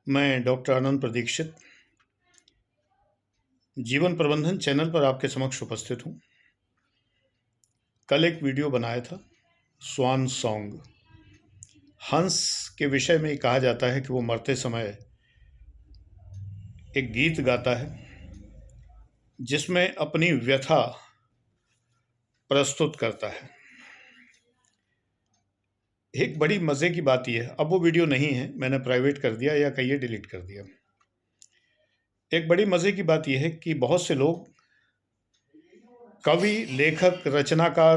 मैं डॉक्टर आनंद प्रदीक्षित जीवन प्रबंधन चैनल पर आपके समक्ष उपस्थित हूँ। कल एक वीडियो बनाया था स्वान सॉन्ग। हंस के विषय में कहा जाता है कि वो मरते समय एक गीत गाता है जिसमें अपनी व्यथा प्रस्तुत करता है। एक बड़ी मज़े की बात यह है, अब वो वीडियो नहीं है, मैंने प्राइवेट कर दिया या कहिए डिलीट कर दिया। एक बड़ी मज़े की बात यह है कि बहुत से लोग कवि, लेखक, रचनाकार,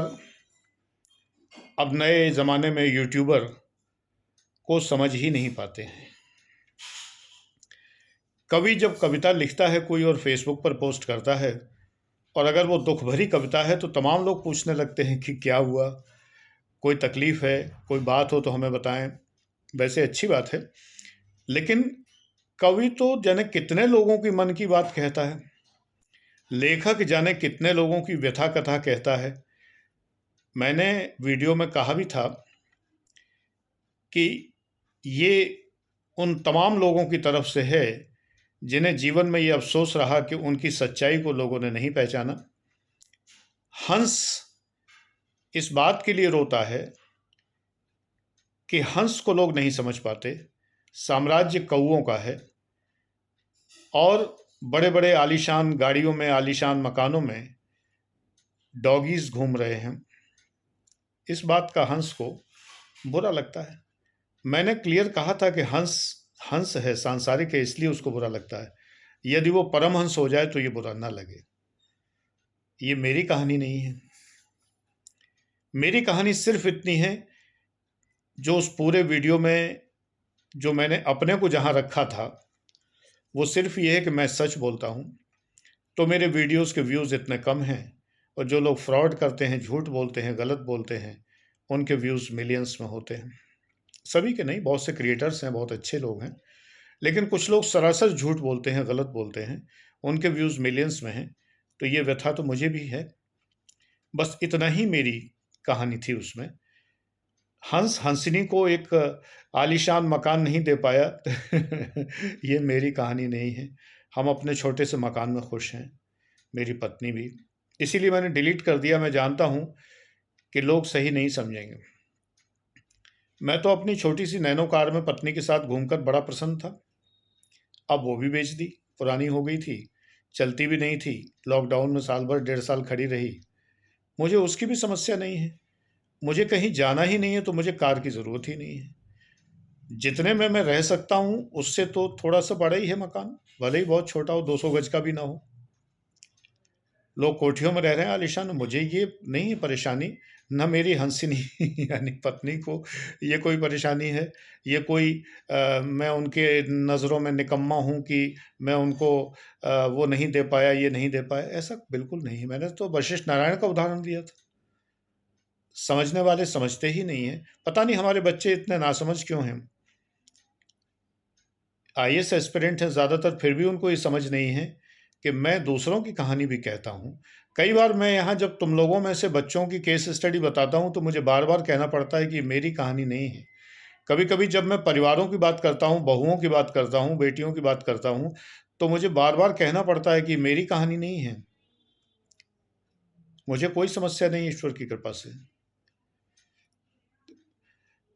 अब नए ज़माने में यूट्यूबर को समझ ही नहीं पाते हैं। कवि जब कविता लिखता है कोई और फेसबुक पर पोस्ट करता है, और अगर वो दुख भरी कविता है तो तमाम लोग पूछने लगते हैं कि क्या हुआ, कोई तकलीफ़ है, कोई बात हो तो हमें बताएं। वैसे अच्छी बात है, लेकिन कवि तो जाने कितने लोगों की मन की बात कहता है, लेखक जाने कितने लोगों की व्यथा कथा कहता है। मैंने वीडियो में कहा भी था कि ये उन तमाम लोगों की तरफ से है जिन्हें जीवन में ये अफसोस रहा कि उनकी सच्चाई को लोगों ने नहीं पहचाना। हंस इस बात के लिए रोता है कि हंस को लोग नहीं समझ पाते। साम्राज्य कौओं का है और बड़े बड़े आलीशान गाड़ियों में, आलीशान मकानों में डॉगीज घूम रहे हैं। इस बात का हंस को बुरा लगता है। मैंने क्लियर कहा था कि हंस हंस है, सांसारिक है, इसलिए उसको बुरा लगता है। यदि वो परमहंस हो जाए तो ये बुरा ना लगे। ये मेरी कहानी नहीं है। मेरी कहानी सिर्फ इतनी है, जो उस पूरे वीडियो में जो मैंने अपने को जहां रखा था, वो सिर्फ ये है कि मैं सच बोलता हूं, तो मेरे वीडियोस के व्यूज़ इतने कम हैं, और जो लोग फ्रॉड करते हैं, झूठ बोलते हैं, गलत बोलते हैं, उनके व्यूज़ मिलियंस में होते हैं। सभी के नहीं, बहुत से क्रिएटर्स हैं, बहुत अच्छे लोग हैं, लेकिन कुछ लोग सरासर झूठ बोलते हैं, गलत बोलते हैं, उनके व्यूज़ मिलियंस में हैं। तो ये व्यथा तो मुझे भी है। बस इतना ही मेरी कहानी थी उसमें। हंस हंसिनी को एक आलीशान मकान नहीं दे पाया ये मेरी कहानी नहीं है। हम अपने छोटे से मकान में खुश हैं, मेरी पत्नी भी। इसीलिए मैंने डिलीट कर दिया। मैं जानता हूँ कि लोग सही नहीं समझेंगे। मैं तो अपनी छोटी सी नैनो कार में पत्नी के साथ घूमकर बड़ा प्रसन्न था। अब वो भी बेच दी, पुरानी हो गई थी, चलती भी नहीं थी। लॉकडाउन में साल भर, 1.5 साल खड़ी रही। मुझे उसकी भी समस्या नहीं है। मुझे कहीं जाना ही नहीं है तो मुझे कार की ज़रूरत ही नहीं है। जितने में मैं रह सकता हूँ उससे तो थोड़ा सा बड़ा ही है मकान, भले ही बहुत छोटा हो, 200 गज का भी ना हो। लोग कोठियों में रह रहे हैं आलीशान, मुझे ये नहीं है परेशानी। न मेरी हंसिनी यानी पत्नी को ये कोई परेशानी है। ये कोई मैं उनके नज़रों में निकम्मा हूँ कि मैं उनको वो नहीं दे पाया, ये नहीं दे पाया, ऐसा बिल्कुल नहीं है। मैंने तो वशिष्ठ नारायण का उदाहरण दिया था। समझने वाले समझते ही नहीं हैं। पता नहीं हमारे बच्चे इतने नासमझ क्यों हैं। आईएएस एस्पिरेंट हैं ज़्यादातर, फिर भी उनको ये समझ नहीं है कि मैं दूसरों की कहानी भी कहता हूँ। कई बार मैं यहाँ जब तुम लोगों में से बच्चों की केस स्टडी बताता हूँ तो मुझे बार-बार कहना पड़ता है कि ये मेरी कहानी नहीं है। कभी-कभी जब मैं परिवारों की बात करता हूँ, बहुओं की बात करता हूँ, बेटियों की बात करता हूँ, तो मुझे बार-बार कहना पड़ता है कि मेरी कहानी नहीं है। मुझे कोई समस्या नहीं है ईश्वर की कृपा से।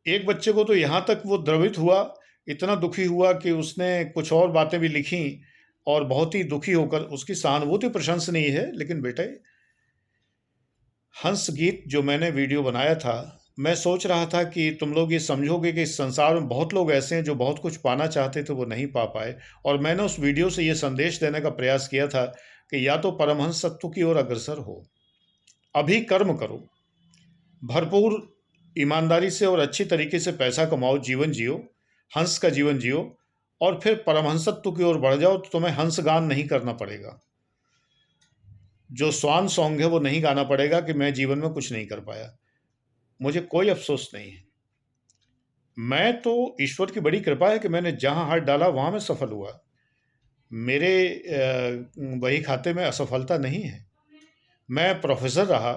एक बच्चे को तो यहाँ तक वो द्रवित हुआ, इतना दुखी हुआ कि उसने कुछ और बातें भी लिखी, और बहुत ही दुखी होकर उसकी सहानुभूति प्रशंसनीय है। लेकिन बेटे, हंस गीत जो मैंने वीडियो बनाया था, मैं सोच रहा था कि तुम लोग ये समझोगे कि इस संसार में बहुत लोग ऐसे हैं जो बहुत कुछ पाना चाहते थे, वो नहीं पा पाए। और मैंने उस वीडियो से ये संदेश देने का प्रयास किया था कि या तो परमहंस तत्व की ओर अग्रसर हो, अभी कर्म करो, भरपूर ईमानदारी से और अच्छी तरीके से पैसा कमाओ, जीवन जियो, हंस का जीवन जियो, और फिर परमहंसत्व की ओर बढ़ जाओ तो तुम्हें हंस गान नहीं करना पड़ेगा। जो स्वान सॉन्ग है वो नहीं गाना पड़ेगा कि मैं जीवन में कुछ नहीं कर पाया। मुझे कोई अफसोस नहीं है। मैं तो, ईश्वर की बड़ी कृपा है कि मैंने जहाँ हाथ डाला वहाँ मैं सफल हुआ। मेरे बही खाते में असफलता नहीं है। मैं प्रोफेसर रहा,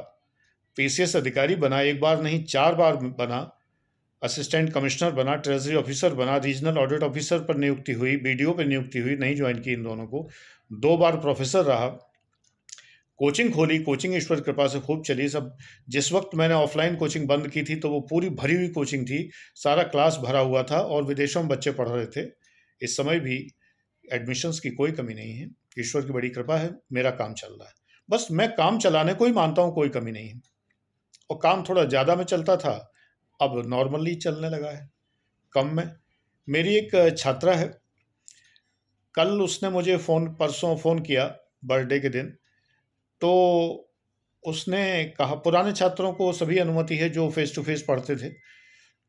पीसीएस अधिकारी बना, एक बार नहीं 4 बार बना, असिस्टेंट कमिश्नर बना, ट्रेजरी ऑफिसर बना, रीजनल ऑडिट ऑफिसर पर नियुक्ति हुई, बीडीओ पर नियुक्ति हुई, नहीं ज्वाइन की इन दोनों को। 2 बार प्रोफेसर रहा, कोचिंग खोली, कोचिंग ईश्वर की कृपा से खूब चली। सब जिस वक्त मैंने ऑफलाइन कोचिंग बंद की थी तो वो पूरी भरी हुई कोचिंग थी, सारा क्लास भरा हुआ था और विदेशों में बच्चे पढ़ रहे थे। इस समय भी एडमिशन्स की कोई कमी नहीं है, ईश्वर की बड़ी कृपा है, मेरा काम चल रहा है। बस मैं काम चलाने को ही मानता हूँ, कोई कमी नहीं है। और काम थोड़ा ज़्यादा में चलता था, अब नॉर्मली चलने लगा है, कम में। मेरी एक छात्रा है, कल उसने मुझे परसों फ़ोन किया बर्थडे के दिन, तो उसने कहा, पुराने छात्रों को सभी अनुमति है जो फेस टू फेस पढ़ते थे,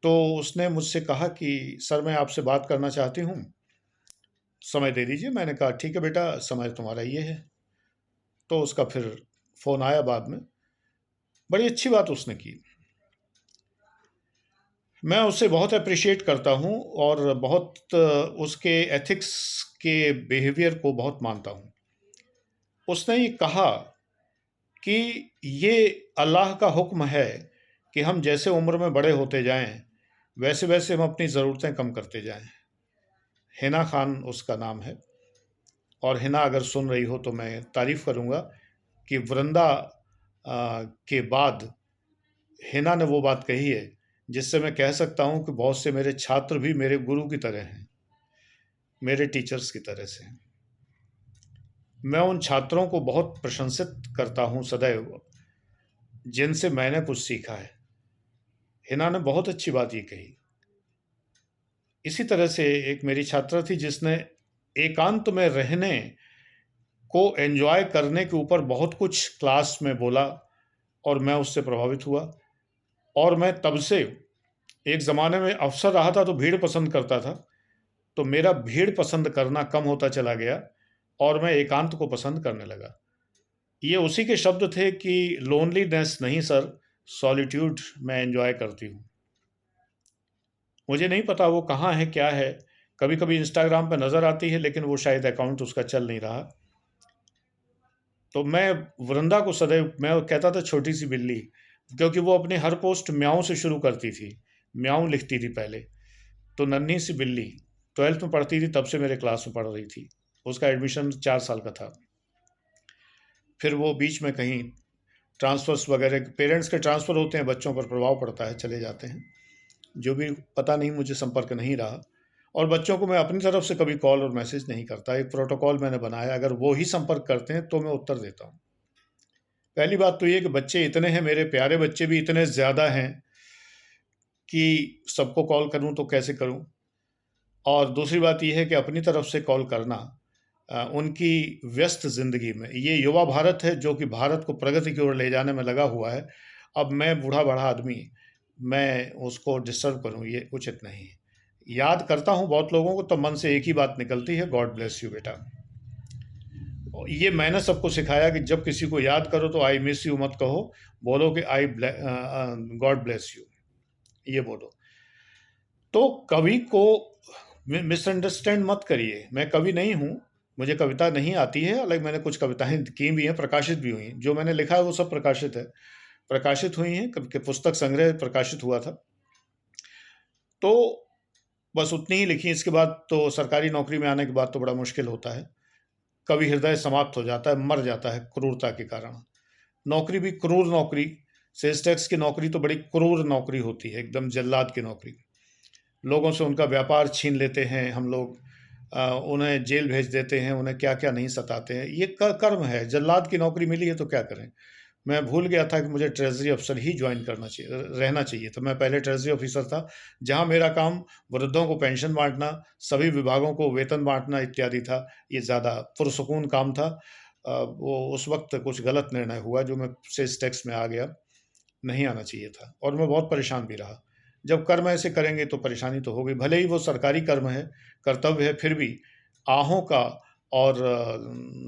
तो उसने मुझसे कहा कि सर मैं आपसे बात करना चाहती हूँ, समय दे दीजिए। मैंने कहा ठीक है बेटा, समय तुम्हारा ये है। तो उसका फिर फ़ोन आया बाद में, बड़ी अच्छी बात उसने की। मैं उसे बहुत एप्रिशिएट करता हूँ और बहुत उसके एथिक्स के बिहेवियर को बहुत मानता हूँ। उसने ये कहा कि ये अल्लाह का हुक्म है कि हम जैसे उम्र में बड़े होते जाएं, वैसे वैसे हम अपनी ज़रूरतें कम करते जाएं। हिना खान उसका नाम है, और हिना अगर सुन रही हो तो मैं तारीफ़ करूँगा कि वृंदा के बाद हिना ने वो बात कही है जिससे मैं कह सकता हूँ कि बहुत से मेरे छात्र भी मेरे गुरु की तरह हैं, मेरे टीचर्स की तरह से। मैं उन छात्रों को बहुत प्रशंसित करता हूँ सदैव, जिनसे मैंने कुछ सीखा है। हिना ने बहुत अच्छी बात ये कही। इसी तरह से एक मेरी छात्रा थी जिसने एकांत में रहने को एंजॉय करने के ऊपर बहुत कुछ क्लास में बोला और मैं उससे प्रभावित हुआ। और मैं तब से, एक ज़माने में अफ़सर रहा था तो भीड़ पसंद करता था, तो मेरा भीड़ पसंद करना कम होता चला गया और मैं एकांत को पसंद करने लगा। ये उसी के शब्द थे कि लोनलीनेस नहीं सर, सॉलिट्यूड मैं एंजॉय करती हूँ। मुझे नहीं पता वो कहाँ है, क्या है। कभी कभी इंस्टाग्राम पे नज़र आती है, लेकिन वो शायद अकाउंट उसका चल नहीं रहा। तो मैं वृंदा को सदैव, मैं कहता था छोटी सी बिल्ली, क्योंकि वो अपनी हर पोस्ट म्याऊं से शुरू करती थी, म्याऊं लिखती थी पहले। तो नन्ही सी बिल्ली 12th में पढ़ती थी, तब से मेरे क्लास में पढ़ रही थी। उसका एडमिशन 4 साल का था। फिर वो बीच में कहीं ट्रांसफ़र्स वगैरह, पेरेंट्स के ट्रांसफ़र होते हैं, बच्चों पर प्रभाव पड़ता है, चले जाते हैं, जो भी पता नहीं, मुझे संपर्क नहीं रहा। और बच्चों को मैं अपनी तरफ से कभी कॉल और मैसेज नहीं करता, एक प्रोटोकॉल मैंने बनाया, अगर वो ही संपर्क करते हैं तो मैं उत्तर देता हूँ। पहली बात तो ये कि बच्चे इतने हैं, मेरे प्यारे बच्चे भी इतने ज़्यादा हैं कि सबको कॉल करूँ तो कैसे करूँ। और दूसरी बात ये है कि अपनी तरफ से कॉल करना उनकी व्यस्त ज़िंदगी में, ये युवा भारत है जो कि भारत को प्रगति की ओर ले जाने में लगा हुआ है। अब मैं बूढ़ा-बाढ़ा आदमी, मैं उसको डिस्टर्ब करूँ, ये उचित नहीं है। याद करता हूँ बहुत लोगों को, तो मन से एक ही बात निकलती है, गॉड ब्लेस यू बेटा। और ये मैंने सबको सिखाया कि जब किसी को याद करो तो आई मिस यू मत कहो, बोलो कि गॉड ब्लेस यू, ये बोलो। तो कवि को मिसअंडरस्टैंड मत करिए, मैं कवि नहीं हूँ, मुझे कविता नहीं आती है। हालाँकि मैंने कुछ कविताएँ की भी हैं, प्रकाशित भी हुई हैं। जो मैंने लिखा है वो सब प्रकाशित है, प्रकाशित हुई हैं, कब के पुस्तक संग्रह प्रकाशित हुआ था। तो बस उतनी ही लिखी, इसके बाद तो सरकारी नौकरी में आने के बाद तो बड़ा मुश्किल होता है। कवि हृदय समाप्त हो जाता है, मर जाता है क्रूरता के कारण। नौकरी भी क्रूर नौकरी, सेल्स टैक्स की नौकरी तो बड़ी क्रूर नौकरी होती है, एकदम जल्लाद की नौकरी। लोगों से उनका व्यापार छीन लेते हैं हम लोग, उन्हें जेल भेज देते हैं, उन्हें क्या-क्या नहीं सताते हैं। ये कर्म है, जल्लाद की नौकरी मिली है तो क्या करें। मैं भूल गया था कि मुझे ट्रेज़री अफ़सर ही जॉइन करना चाहिए, रहना चाहिए था। मैं पहले ट्रेज़री ऑफ़िसर था, जहाँ मेरा काम वृद्धों को पेंशन बाँटना, सभी विभागों को वेतन बाँटना इत्यादि था। ये ज़्यादा पुरसुकून काम था। वो उस वक़्त कुछ गलत निर्णय हुआ जो मैं सेल्स टैक्स में आ गया, नहीं आना चाहिए था और मैं बहुत परेशान भी रहा। जब कर्म ऐसे करेंगे तो परेशानी तो होगी, भले ही वो सरकारी कर्म है, कर्तव्य है, फिर भी आहों का और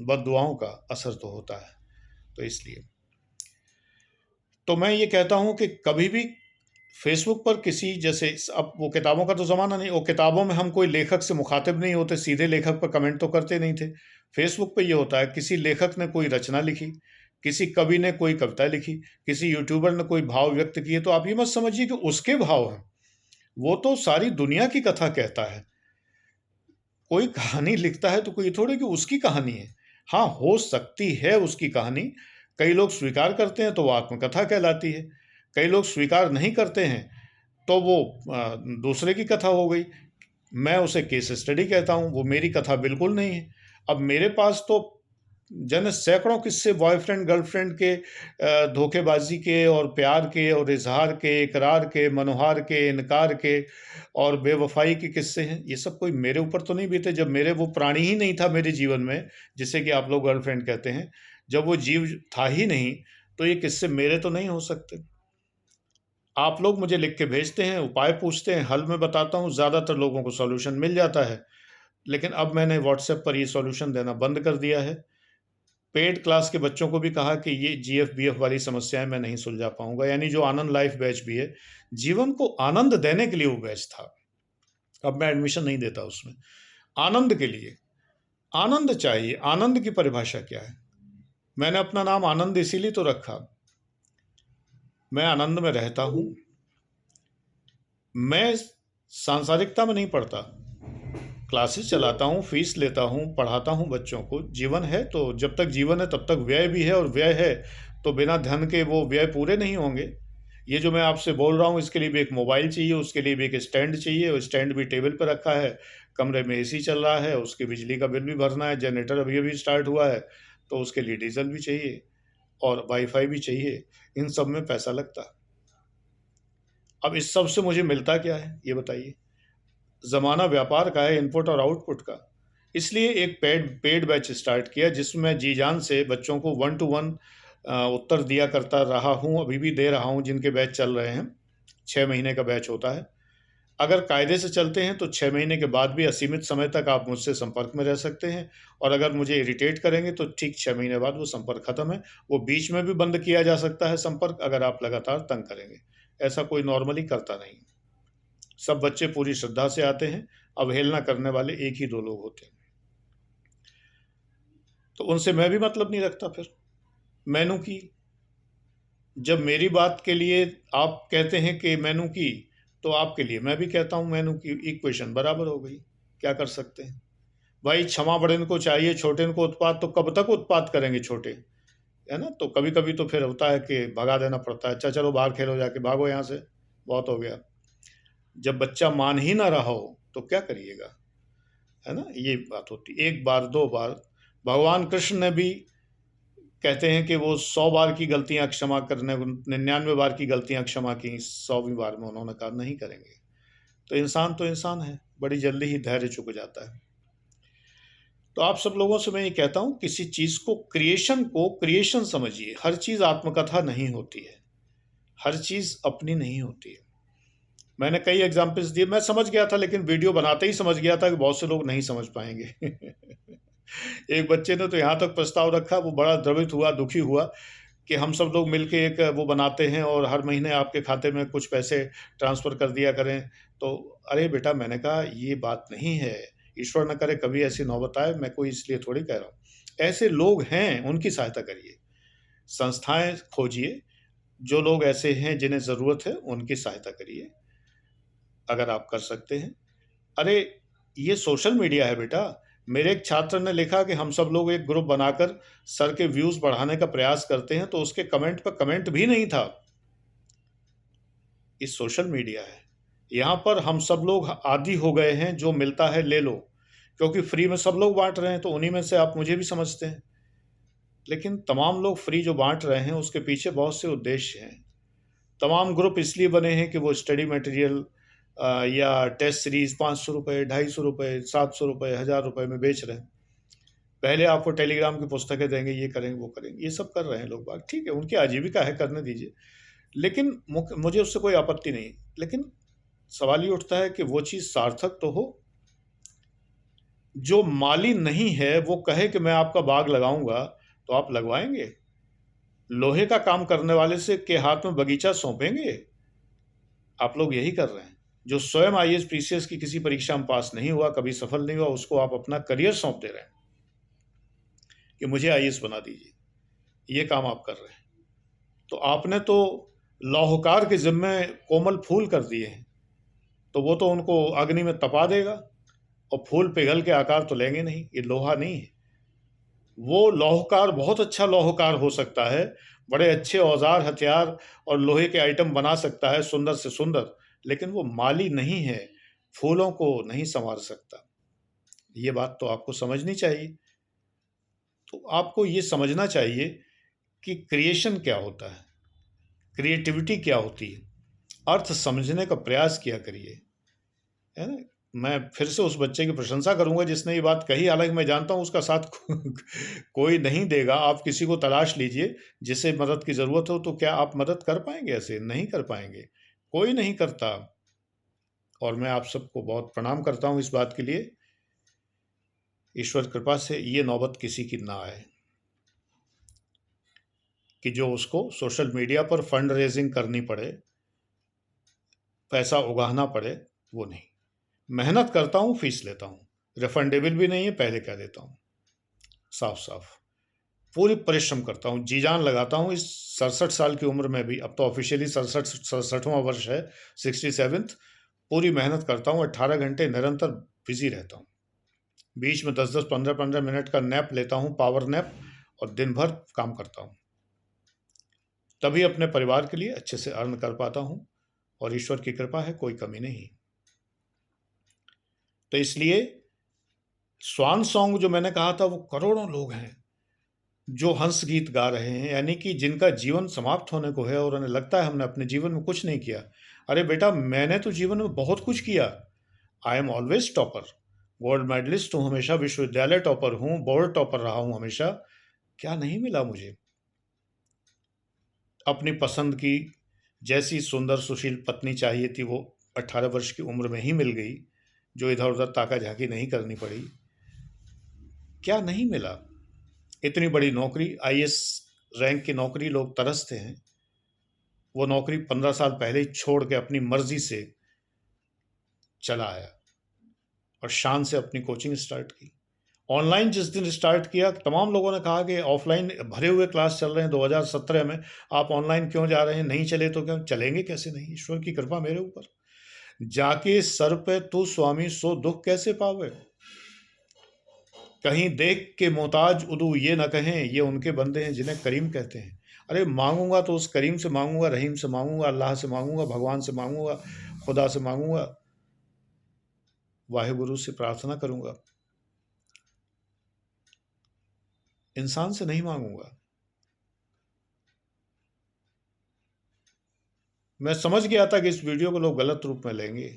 बद्दुआओं का असर तो होता है। तो इसलिए तो मैं ये कहता हूँ कि कभी भी फ़ेसबुक पर किसी, जैसे अब वो किताबों का तो ज़माना नहीं, वो किताबों में हम कोई लेखक से मुखातिब नहीं होते, सीधे लेखक पर कमेंट तो करते नहीं थे। फ़ेसबुक पे ये होता है, किसी लेखक ने कोई रचना लिखी, किसी कवि ने कोई कविता लिखी, किसी यूट्यूबर ने कोई भाव व्यक्त किए, तो आप ये मत समझिए कि उसके भाव हैं। वो तो सारी दुनिया की कथा कहता है। कोई कहानी लिखता है तो कोई थोड़ी कि उसकी कहानी है। हाँ, हो सकती है उसकी कहानी, कई लोग स्वीकार करते हैं तो वो आत्मकथा कहलाती है, कई लोग स्वीकार नहीं करते हैं तो वो दूसरे की कथा हो गई। मैं उसे केस स्टडी कहता हूँ, वो मेरी कथा बिल्कुल नहीं है। अब मेरे पास तो जन सैकड़ों किस्से बॉयफ्रेंड गर्लफ्रेंड के, धोखेबाजी के और प्यार के और इजहार के, इकरार के, मनोहार के, इनकार के और बेवफाई के किस्से हैं। ये सब कोई मेरे ऊपर तो नहीं बीते, जब मेरे वो प्राणी ही नहीं था मेरे जीवन में, जिसे कि आप लोग गर्लफ्रेंड कहते हैं। जब वो जीव था ही नहीं तो ये किस्से मेरे तो नहीं हो सकते। आप लोग मुझे लिख के भेजते हैं, उपाय पूछते हैं, हल मैं बताता हूँ, ज़्यादातर लोगों को सॉल्यूशन मिल जाता है। लेकिन अब मैंने व्हाट्सएप पर ये सॉल्यूशन देना बंद कर दिया है। पेड क्लास के बच्चों को भी कहा कि ये जीएफ-बीएफ वाली समस्याएँ मैं नहीं सुलझा पाऊँगा, यानी जो आनंद लाइफ बैच भी है, जीवन को आनंद देने के लिए वो बैच था। अब मैं एडमिशन नहीं देता उसमें, आनंद के लिए। आनंद चाहिए, आनंद की परिभाषा क्या है? मैंने अपना नाम आनंद इसीलिए तो रखा, मैं आनंद में रहता हूँ। मैं सांसारिकता में नहीं पढ़ता, क्लासेस चलाता हूँ, फीस लेता हूँ, पढ़ाता हूँ बच्चों को। जीवन है तो जब तक जीवन है तब तक व्यय भी है, और व्यय है तो बिना धन के वो व्यय पूरे नहीं होंगे। ये जो मैं आपसे बोल रहा हूँ, इसके लिए भी एक मोबाइल चाहिए, उसके लिए भी एक स्टैंड चाहिए, और स्टैंड भी टेबल पर रखा है। कमरे में एसी चल रहा है, उसकी बिजली का बिल भी भरना है, जनरेटर अभी-अभी स्टार्ट हुआ है, तो उसके लिए डीज़ल भी चाहिए और वाई-फाई भी चाहिए। इन सब में पैसा लगता है। अब इस सब से मुझे मिलता क्या है, ये बताइए? ज़माना व्यापार का है, इनपुट और आउटपुट का। इसलिए एक पेड बैच स्टार्ट किया, जिसमें जी जान से बच्चों को 1 टू 1 उत्तर दिया करता रहा हूँ, अभी भी दे रहा हूँ, जिनके बैच चल रहे हैं। 6 महीने का बैच होता है। अगर कायदे से चलते हैं तो 6 महीने के बाद भी असीमित समय तक आप मुझसे संपर्क में रह सकते हैं, और अगर मुझे इरिटेट करेंगे तो ठीक 6 महीने बाद वो संपर्क खत्म है। वो बीच में भी बंद किया जा सकता है संपर्क, अगर आप लगातार तंग करेंगे। ऐसा कोई नॉर्मली करता नहीं। सब बच्चे पूरी श्रद्धा से आते हैं, अवहेलना करने वाले 1 ही 2 लोग होते हैं। तो उनसे मैं भी मतलब नहीं रखता फिर। मैनू की, जब मेरी बात के लिए आप कहते हैं कि मैनू की, तो आपके लिए मैं भी कहता हूँ मैनू की, इक्वेशन बराबर हो गई। क्या कर सकते हैं? भाई क्षमा बड़े को चाहिए, छोटे को उत्पात, तो कब तक उत्पात करेंगे छोटे, है ना? तो कभी-कभी तो फिर होता है कि भगा देना पड़ता है। अच्छा चलो बाहर खेलो जाके, भागो यहाँ से, बहुत हो गया। जब बच्चा मान ही ना रहा हो, तो क्या करिएगा? है ना? ये बात होती है। 1 बार, 2 बार, भगवान कृष्ण ने भी कहते हैं कि वो 100 बार की गलतियाँ क्षमा करने, 99 बार की गलतियाँ क्षमा की, 100वीं बार में उन्होंने कहा नहीं करेंगे। तो इंसान है, बड़ी जल्दी ही धैर्य चुक जाता है। तो आप सब लोगों से मैं ये कहता हूँ, किसी चीज़ को क्रिएशन समझिए। हर चीज़ आत्मकथा नहीं होती है, हर चीज़ अपनी नहीं होती है। मैंने कई एग्ज़ाम्पल्स दिए, मैं समझ गया था, लेकिन वीडियो बनाते ही समझ गया था कि बहुत से लोग नहीं समझ पाएँगे। एक बच्चे ने तो यहाँ तक प्रस्ताव रखा, वो बड़ा द्रवित हुआ, दुखी हुआ कि हम सब लोग मिलके एक वो बनाते हैं और हर महीने आपके खाते में कुछ पैसे ट्रांसफ़र कर दिया करें। तो अरे बेटा, मैंने कहा ये बात नहीं है, ईश्वर न करे कभी ऐसी नौबत आए, मैं कोई इसलिए थोड़ी कह रहा हूँ। ऐसे लोग हैं, उनकी सहायता करिए, संस्थाएँ खोजिए, जो लोग ऐसे हैं जिन्हें ज़रूरत है, उनकी सहायता करिए, अगर आप कर सकते हैं। अरे! ये सोशल मीडिया है बेटा। मेरे एक छात्र ने लिखा कि हम सब लोग एक ग्रुप बनाकर सर के व्यूज़ बढ़ाने का प्रयास करते हैं, तो उसके कमेंट पे कमेंट भी नहीं था। ये सोशल मीडिया है। यहाँ पर हम सब लोग आदी हो गए हैं, जो मिलता है ले लो, क्योंकि फ्री में सब लोग बाँट रहे हैं, तो उन्हीं में से आप मुझे भी समझते हैं। लेकिन तमाम लोग फ्री जो बाँट रहे हैं, उसके पीछे बहुत से उद्देश्य हैं। तमाम ग्रुप इसलिए बने हैं कि वो स्टडी मटेरियल या टेस्ट सीरीज़ ₹500, ₹250, ₹700, ₹1000 में बेच रहे हैं। पहले आपको टेलीग्राम की पुस्तकें देंगे, ये करेंगे, वो करेंगे, ये सब कर रहे हैं लोग बाग। ठीक है, उनकी आजीविका है, करने दीजिए। लेकिन मुझे उससे कोई आपत्ति नहीं। लेकिन सवाल ये उठता है कि वो चीज़ सार्थक तो हो। जो माली नहीं है, वो कहे कि मैं आपका बाग लगाऊँगा, तो आप लगवाएँगे? लोहे का काम करने वाले से के हाथ में बगीचा सौंपेंगे? आप लोग यही कर रहे हैं। जो स्वयं आईएएस, पीसीएस की किसी परीक्षा में पास नहीं हुआ, कभी सफल नहीं हुआ, उसको आप अपना करियर सौंप दे रहे हैं कि मुझे आईएएस बना दीजिए। ये काम आप कर रहे हैं। तो आपने तो लाहौकार के ज़िम्मे कोमल फूल कर दिए हैं। तो वो तो उनको अग्नि में तपा देगा, और फूल पिघल के आकार तो लेंगे नहीं, ये लोहा नहीं है। वो लौहकार बहुत अच्छा लौहकार हो सकता है, बड़े अच्छे औजार हथियार और लोहे के आइटम बना सकता है सुंदर से सुंदर, लेकिन वो माली नहीं है, फूलों को नहीं संवार सकता। ये बात तो आपको समझनी चाहिए। तो आपको ये समझना चाहिए कि क्रिएशन क्या होता है, क्रिएटिविटी क्या होती है, अर्थ समझने का प्रयास किया करिए, है ना? मैं फिर से उस बच्चे की प्रशंसा करूंगा जिसने ये बात कही, हालांकि मैं जानता हूं उसका साथ कोई नहीं देगा। आप किसी को तलाश लीजिए जिसे मदद की जरूरत हो, तो क्या आप मदद कर पाएंगे? ऐसे नहीं कर पाएंगे, कोई नहीं करता। और मैं आप सबको बहुत प्रणाम करता हूं इस बात के लिए। ईश्वर कृपा से ये नौबत किसी की ना आए कि जो उसको सोशल मीडिया पर फंड रेजिंग करनी पड़े, पैसा उगाना पड़े, वो नहीं। मेहनत करता हूँ, फीस लेता हूँ, रिफंडेबल भी नहीं है, पहले कह देता हूँ साफ साफ। पूरी परिश्रम करता हूँ, जी जान लगाता हूँ। इस 67 साल की उम्र में भी, अब तो ऑफिशियली 67वां वर्ष है, 67th, पूरी मेहनत करता हूँ। 18 घंटे निरंतर बिजी रहता हूँ, बीच में 10-10, 15-15 मिनट का नैप लेता हूँ, पावर नैप, और दिन भर काम करता हूँ। तभी अपने परिवार के लिए अच्छे से अर्न कर पाता हूँ, और ईश्वर की कृपा है, कोई कमी नहीं। तो इसलिए स्वान सॉन्ग जो मैंने कहा था, वो करोड़ों लोग हैं जो हंस गीत गा रहे हैं, यानी कि जिनका जीवन समाप्त होने को है और उन्हें लगता है हमने अपने जीवन में कुछ नहीं किया। अरे बेटा, मैंने तो जीवन में बहुत कुछ किया। I am always topper, gold medallist हूँ हमेशा, विश्वविद्यालय टॉपर हूँ, बोर्ड टॉपर रहा हूँ हमेशा। क्या नहीं मिला मुझे? अपनी पसंद की जैसी सुंदर सुशील पत्नी चाहिए थी, वो 18 वर्ष की उम्र में ही मिल गई, जो इधर उधर ताका झाकी नहीं करनी पड़ी। क्या नहीं मिला? इतनी बड़ी नौकरी, आईएएस रैंक की नौकरी, लोग तरसते हैं। वो नौकरी 15 साल पहले ही छोड़ के अपनी मर्जी से चला आया और शान से अपनी कोचिंग स्टार्ट की। ऑनलाइन जिस दिन स्टार्ट किया, तमाम लोगों ने कहा कि ऑफलाइन भरे हुए क्लास चल रहे हैं 2017 में, आप ऑनलाइन क्यों जा रहे हैं? नहीं चले तो क्या? चलेंगे कैसे नहीं? ईश्वर की कृपा मेरे ऊपर। जाके सर पे तू स्वामी सो दुख कैसे पावे, कहीं देख के मोहताज उदू ये न कहें, ये उनके बंदे हैं जिन्हें करीम कहते हैं। अरे मांगूंगा तो उस करीम से मांगूंगा, रहीम से मांगूंगा, अल्लाह से मांगूंगा, भगवान से मांगूंगा, खुदा से मांगूंगा, वाहिगुरु से प्रार्थना करूंगा, इंसान से नहीं मांगूंगा। मैं समझ गया था कि इस वीडियो को लोग गलत रूप में लेंगे।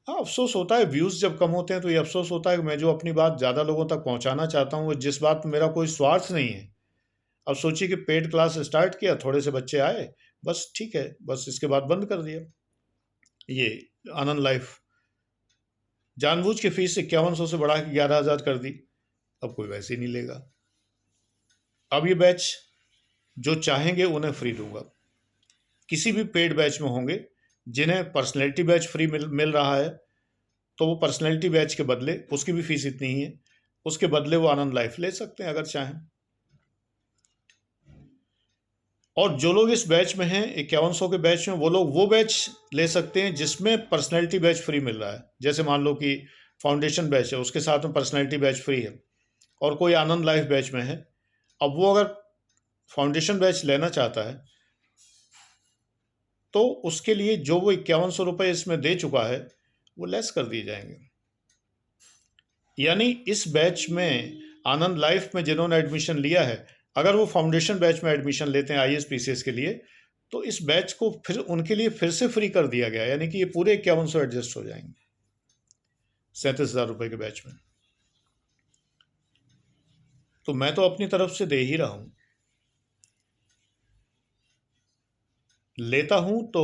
हाँ, अफसोस होता है, व्यूज़ जब कम होते हैं तो ये अफसोस होता है कि मैं जो अपनी बात ज़्यादा लोगों तक पहुंचाना चाहता हूँ, वो जिस बात में मेरा कोई स्वार्थ नहीं है। अब सोचिए कि पेड क्लास स्टार्ट किया, थोड़े से बच्चे आए, बस ठीक है, बस इसके बाद बंद कर दिया। ये आनंद लाइफ जानबूझ के फीस 5100 से बढ़ा के 11,000 कर दी, अब कोई वैसे ही नहीं लेगा। अब ये बैच जो चाहेंगे उन्हें फ्री दूंगा। किसी भी पेड बैच में होंगे जिन्हें पर्सनैलिटी बैच फ्री मिल रहा है, तो वो पर्सनैलिटी बैच के बदले, उसकी भी फीस इतनी ही है, उसके बदले वो आनंद लाइफ ले सकते हैं अगर चाहें। और जो लोग इस बैच में हैं, 5100 के बैच में, वो लोग वो बैच ले सकते हैं जिसमें पर्सनैलिटी बैच फ्री मिल रहा है। जैसे मान लो कि फाउंडेशन बैच है, उसके साथ में पर्सनैलिटी बैच फ्री है, और कोई आनंद लाइफ बैच में है। अब वो अगर फाउंडेशन बैच लेना चाहता है, तो उसके लिए जो वो 5100 इसमें दे चुका है, वो लेस कर दिए जाएंगे। यानी इस बैच में, आनंद लाइफ में जिन्होंने एडमिशन लिया है, अगर वो फाउंडेशन बैच में एडमिशन लेते हैं आईएएस पीसीएस के लिए, तो इस बैच को फिर उनके लिए फिर से फ्री कर दिया गया, यानी कि ये पूरे 5100 एडजस्ट हो जाएंगे 37,000 रुपए के बैच में। तो मैं तो अपनी तरफ से दे ही रहा हूं, लेता हूं तो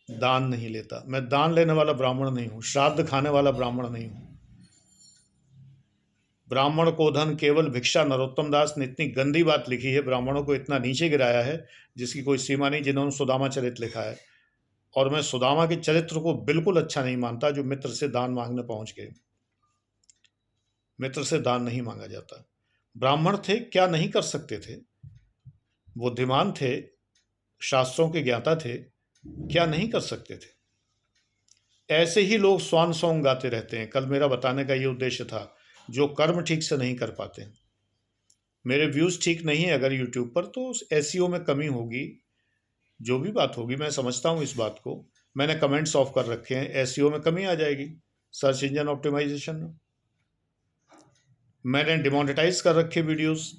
दान नहीं लेता। मैं दान लेने वाला ब्राह्मण नहीं हूं, श्राद्ध खाने वाला ब्राह्मण नहीं हूं। ब्राह्मण को धन केवल भिक्षा, नरोत्तम दास ने इतनी गंदी बात लिखी है, ब्राह्मणों को इतना नीचे गिराया है जिसकी कोई सीमा नहीं, जिन्होंने सुदामा चरित्र लिखा है। और मैं सुदामा के चरित्र को बिल्कुल अच्छा नहीं मानता, जो मित्र से दान मांगने पहुंच गए। मित्र से दान नहीं मांगा जाता। ब्राह्मण थे, क्या नहीं कर सकते थे? बुद्धिमान थे, शास्त्रों के ज्ञाता थे, क्या नहीं कर सकते थे? ऐसे ही लोग स्वान सॉन्ग गाते रहते हैं। कल मेरा बताने का ये उद्देश्य था, जो कर्म ठीक से नहीं कर पाते हैं। मेरे व्यूज़ ठीक नहीं है अगर यूट्यूब पर, तो एसईओ में कमी होगी। जो भी बात होगी, मैं समझता हूँ इस बात को। मैंने कमेंट्स ऑफ कर रखे हैं, एसईओ में कमी आ जाएगी, सर्च इंजन ऑप्टिमाइजेशन में। मैंने डिमोनेटाइज कर रखे वीडियोस,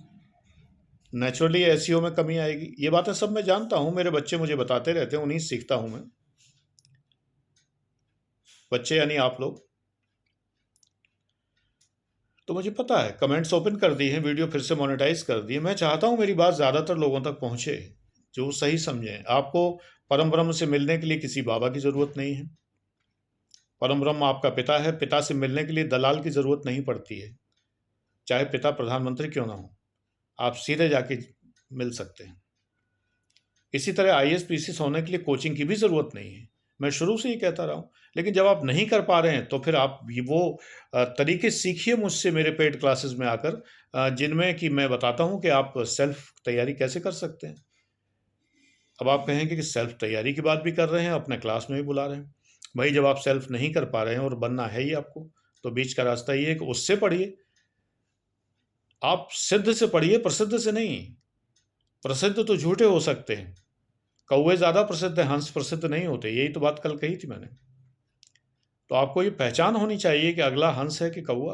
नेचुरली एसईओ में कमी आएगी। ये बातें सब मैं जानता हूँ, मेरे बच्चे मुझे बताते रहते हैं, उन्हीं से सीखता हूँ मैं। बच्चे यानी आप लोग। तो मुझे पता है, कमेंट्स ओपन कर दिए हैं, वीडियो फिर से मोनेटाइज कर दिए। मैं चाहता हूँ मेरी बात ज़्यादातर लोगों तक पहुँचे, जो सही समझें। आपको परम ब्रह्म से मिलने के लिए किसी बाबा की ज़रूरत नहीं है। परम ब्रह्म आपका पिता है। पिता से मिलने के लिए दलाल की ज़रूरत नहीं पड़ती है, चाहे पिता प्रधानमंत्री क्यों ना हो, आप सीधे जाके मिल सकते हैं। इसी तरह आईएएस पीसीएस होने के लिए कोचिंग की भी ज़रूरत नहीं है। मैं शुरू से ही कहता रहा हूँ। लेकिन जब आप नहीं कर पा रहे हैं, तो फिर आप वो तरीके सीखिए मुझसे, मेरे पेड क्लासेस में आकर, जिनमें कि मैं बताता हूँ कि आप सेल्फ तैयारी कैसे कर सकते हैं। अब आप कहेंगे कि सेल्फ तैयारी की बात भी कर रहे हैं, अपने क्लास में भी बुला रहे हैं। भाई, जब आप सेल्फ नहीं कर पा रहे हैं और बनना है ही आपको, तो बीच का रास्ता ये है कि उससे पढ़िए। आप सिद्ध से पढ़िए, प्रसिद्ध से नहीं। प्रसिद्ध तो झूठे हो सकते हैं, कौवे ज़्यादा प्रसिद्ध हैं, हंस प्रसिद्ध नहीं होते। यही तो बात कल कही थी मैंने। तो आपको ये पहचान होनी चाहिए कि अगला हंस है कि कौवा।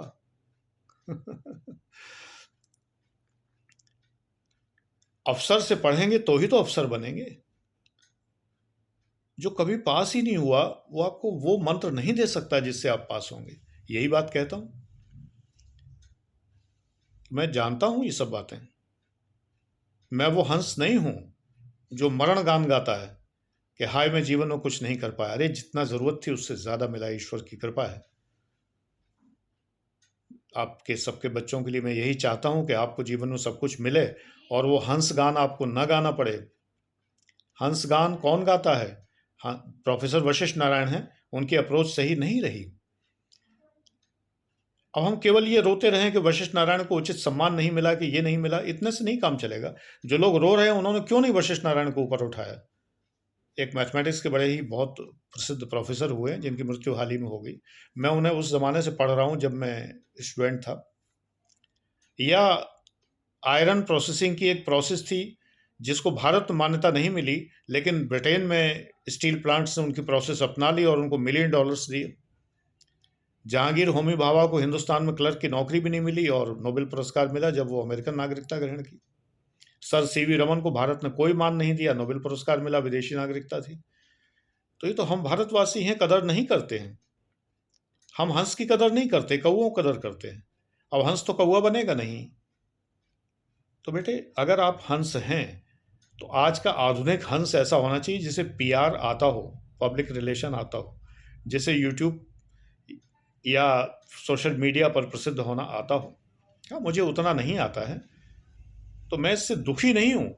अफसर से पढ़ेंगे तो ही तो अफसर बनेंगे। जो कभी पास ही नहीं हुआ, वो आपको वो मंत्र नहीं दे सकता जिससे आप पास होंगे। यही बात कहता हूं। मैं जानता हूं ये सब बातें। मैं वो हंस नहीं हूं जो मरण गान गाता है कि हाय, मैं जीवन में कुछ नहीं कर पाया। अरे, जितना जरूरत थी उससे ज्यादा मिला, ईश्वर की कृपा है। आपके सबके बच्चों के लिए मैं यही चाहता हूं कि आपको जीवन में सब कुछ मिले, और वो हंस गान आपको न गाना पड़े। हंस गान कौन गाता है? हाँ, प्रोफेसर वशिष्ठ नारायण हैं, उनकी अप्रोच सही नहीं रही। अब हम केवल ये रोते रहें कि वशिष्ठ नारायण को उचित सम्मान नहीं मिला, कि ये नहीं मिला, इतने से नहीं काम चलेगा। जो लोग रो रहे हैं, उन्होंने क्यों नहीं वशिष्ठ नारायण को ऊपर उठाया? एक मैथमेटिक्स के बड़े ही बहुत प्रसिद्ध प्रोफेसर हुए, जिनकी मृत्यु हाल ही में हो गई। मैं उन्हें उस जमाने से पढ़ रहा हूँ जब मैं स्टूडेंट था। या आयरन प्रोसेसिंग की एक प्रोसेस थी जिसको भारत में मान्यता नहीं मिली, लेकिन ब्रिटेन में स्टील प्लांट्स ने उनकी प्रोसेस अपना ली और उनको $1 मिलियन दिए। जहांगीर होमी भाभा को हिंदुस्तान में क्लर्क की नौकरी भी नहीं मिली और नोबेल पुरस्कार मिला जब वो अमेरिकन नागरिकता ग्रहण की। सर सीवी रमन को भारत ने कोई मान नहीं दिया, नोबेल पुरस्कार मिला, विदेशी नागरिकता थी। तो ये तो हम भारतवासी हैं, कदर नहीं करते हैं। हम हंस की कदर नहीं करते, कौओं की कदर करते हैं। अब हंस तो कौआ बनेगा नहीं। तो बेटे, अगर आप हंस हैं, तो आज का आधुनिक हंस ऐसा होना चाहिए जिसे पीआर आता हो, पब्लिक रिलेशन आता हो, जिसे यूट्यूब या सोशल मीडिया पर प्रसिद्ध होना आता हो। हाँ, मुझे उतना नहीं आता है, तो मैं इससे दुखी नहीं हूं।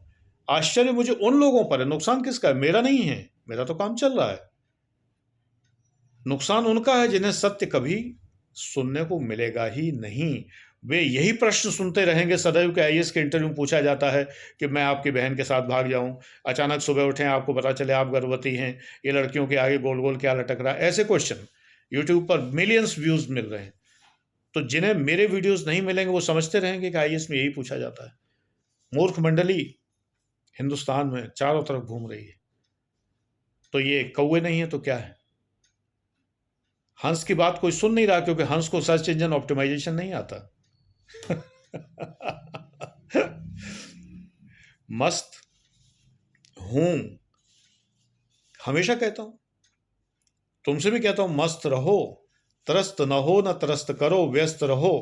आश्चर्य मुझे उन लोगों पर है, नुकसान किसका है? मेरा नहीं है, मेरा तो काम चल रहा है। नुकसान उनका है जिन्हें सत्य कभी सुनने को मिलेगा ही नहीं। वे यही प्रश्न सुनते रहेंगे सदैव कि आईएएस के इंटरव्यू में पूछा जाता है कि मैं आपकी बहन के साथ भाग जाऊं, अचानक सुबह उठें, आपको पता चले आप गर्भवती हैं, ये लड़कियों के आगे गोल गोल क्या लटक रहा है। ऐसे क्वेश्चन यूट्यूब पर मिलियंस व्यूज मिल रहे हैं। तो जिन्हें मेरे वीडियोस नहीं मिलेंगे, वो समझते रहेंगे कि आईएएस में यही पूछा जाता है। मूर्ख मंडली हिंदुस्तान में चारों तरफ घूम रही है। तो ये कौवे नहीं है तो क्या है? हंस की बात कोई सुन नहीं रहा, क्योंकि हंस को सर्च इंजन ऑप्टिमाइजेशन नहीं आता। मस्त हूं, हमेशा कहता हूं, तुमसे भी कहता हूं, मस्त रहो, त्रस्त न हो, न त्रस्त करो, व्यस्त रहो।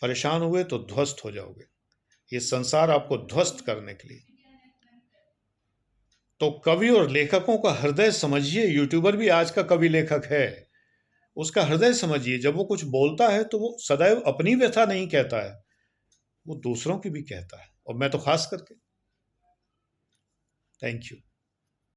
परेशान हुए तो ध्वस्त हो जाओगे। ये संसार आपको ध्वस्त करने के लिए। तो कवि और लेखकों का हृदय समझिए। यूट्यूबर भी आज का कवि लेखक है, उसका हृदय समझिए। जब वो कुछ बोलता है तो वो सदैव अपनी व्यथा नहीं कहता है, वो दूसरों की भी कहता है, और मैं तो खास करके। Thank you.